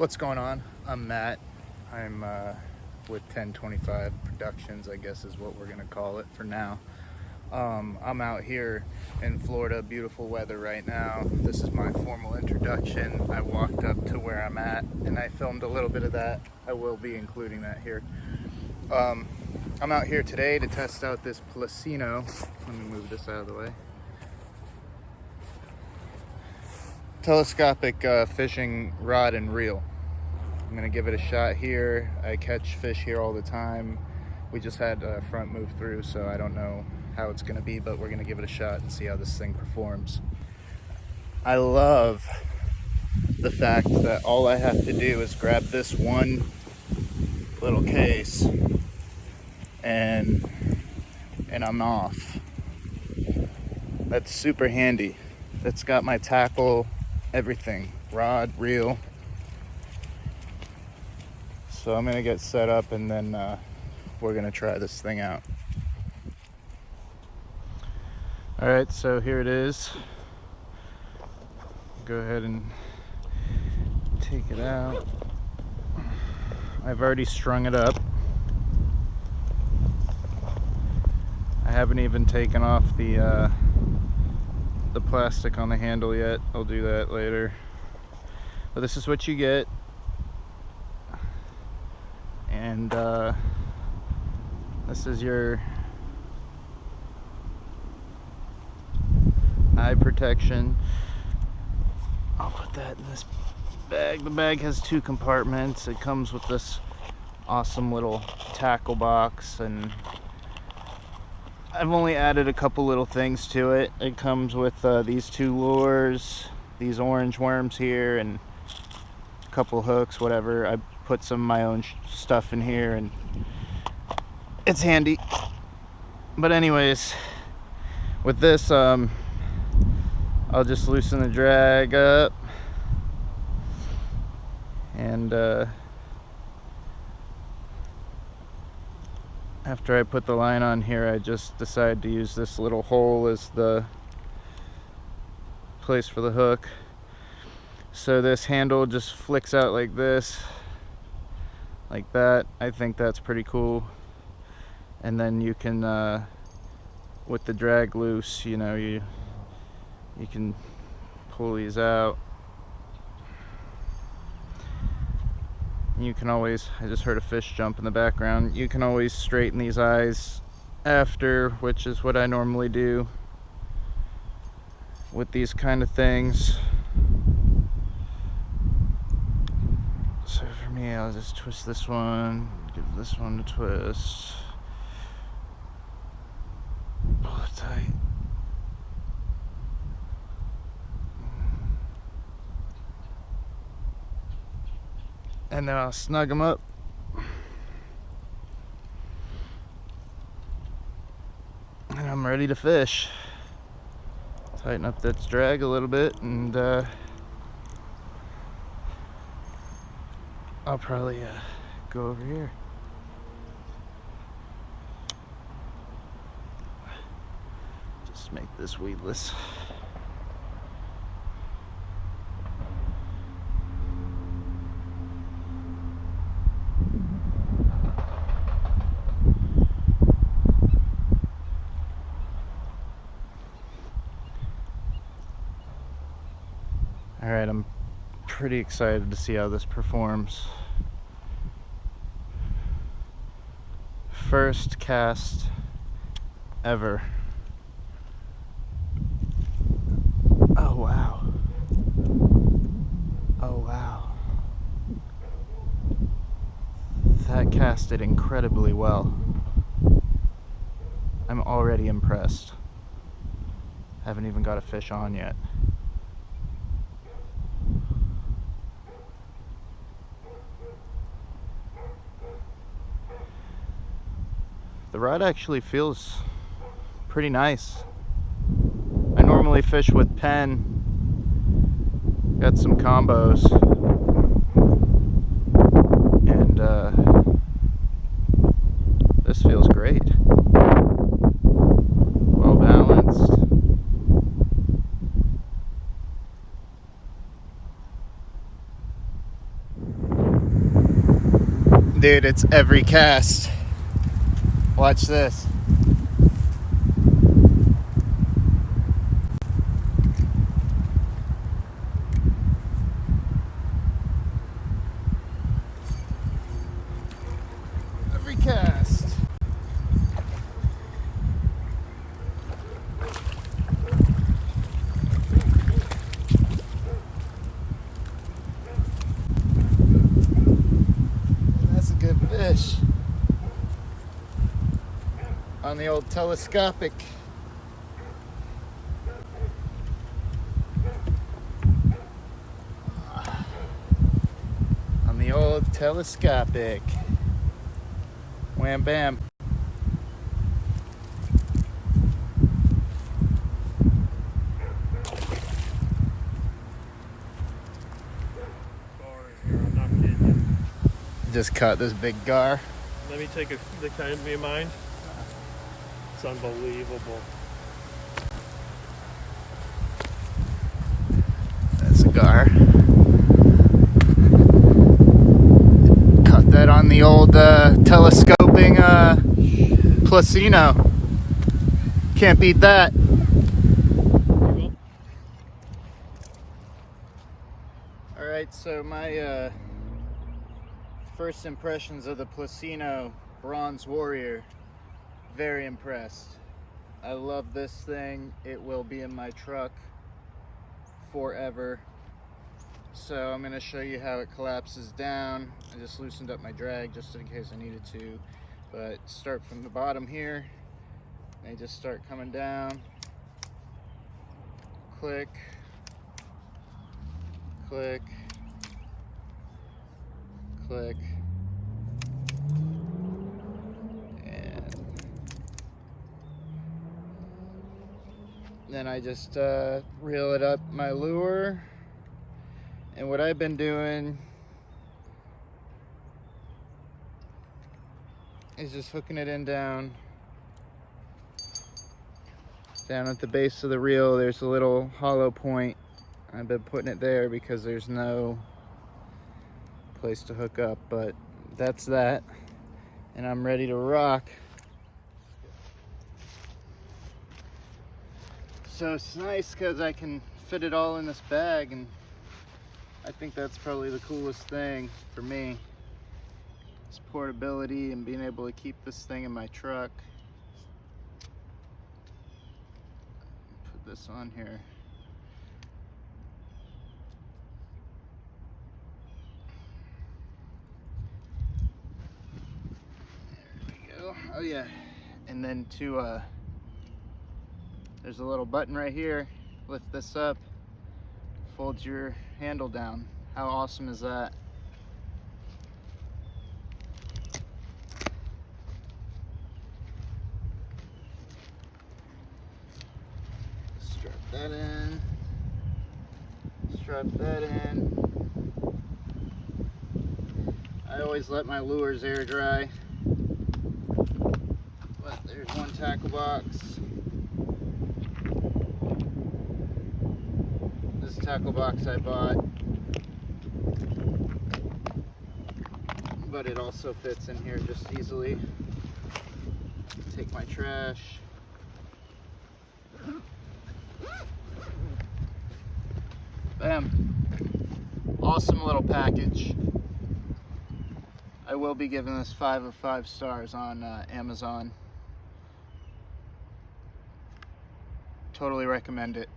What's going on? I'm Matt. I'm with 1025 Productions, I guess is what we're gonna call it for now. I'm out here in Florida, beautiful weather right now. This is my formal introduction. I walked up to where I'm at and I filmed a little bit of that. I will be including that here. I'm out here today to test out this Plusinno. Let me move this out of the way. Telescopic fishing rod and reel. I'm gonna give it a shot here. I catch fish here all the time. We just had a front move through, so I don't know how it's gonna be, but we're gonna give it a shot and see how this thing performs. I love the fact that all I have to do is grab this one little case and I'm off. That's super handy. It's got my tackle, everything, rod, reel. So I'm gonna get set up and then we're gonna try this thing out. All right, so here it is. Go ahead and take it out. I've already strung it up. I haven't even taken off the plastic on the handle yet. I'll do that later. But this is what you get. And this is your eye protection. I'll put that in this bag. The bag has 2 compartments. It comes with this awesome little tackle box, and I've only added a couple little things to it. It comes with these 2 lures, these orange worms here, and a couple hooks, whatever. I put some of my own stuff in here, and it's handy. But anyways, with this, I'll just loosen the drag up, and after I put the line on here, I just decided to use this little hole as the place for the hook. So this handle just flicks out like this, like that. I think that's pretty cool. And then you can, with the drag loose, you know, you can pull these out. You can always, I just heard a fish jump in the background. You can always straighten these eyes after, which is what I normally do with these kind of things. So for me, I'll just twist this one, give this one a twist, pull it tight. And then I'll snug them up. And I'm ready to fish. Tighten up that drag a little bit, and I'll probably go over here. Just make this weedless. Alright, I'm pretty excited to see how this performs. First cast ever. Oh wow. Oh wow. That casted incredibly well. I'm already impressed. Haven't even got a fish on yet. The rod actually feels pretty nice. I normally fish with Penn. Got some combos. And this feels great. Well balanced. Dude, it's every cast. Watch this. Every cast. That's a good fish. On the old telescopic. On the old telescopic. Wham bam. I'm not kidding you. Just caught this big gar. Let me take the kind of mine. It's unbelievable. That's a gar. Caught that on the old telescoping Plusinno. Can't beat that. Alright, so my first impressions of the Plusinno Bronze Warrior. Very impressed. I love this thing. It will be in my truck forever. So I'm going to show you how it collapses down. I just loosened up my drag just in case I needed to. But start from the bottom here. They just start coming down. Click. Click. Click. And then I just reel it up my lure. And what I've been doing is just hooking it in down at the base of the reel. There's a little hollow point. I've been putting it there because there's no place to hook up, but that's that. And I'm ready to rock. So it's nice because I can fit it all in this bag, and I think that's probably the coolest thing for me. It's portability and being able to keep this thing in my truck. Put this on here. There we go. Oh yeah. And then there's a little button right here. Lift this up, folds your handle down. How awesome is that? Strap that in. Strap that in. I always let my lures air dry. But there's one tackle box. This tackle box I bought. But it also fits in here just easily. Take my trash. Bam. Awesome little package. I will be giving this 5 of 5 stars on Amazon. Totally recommend it.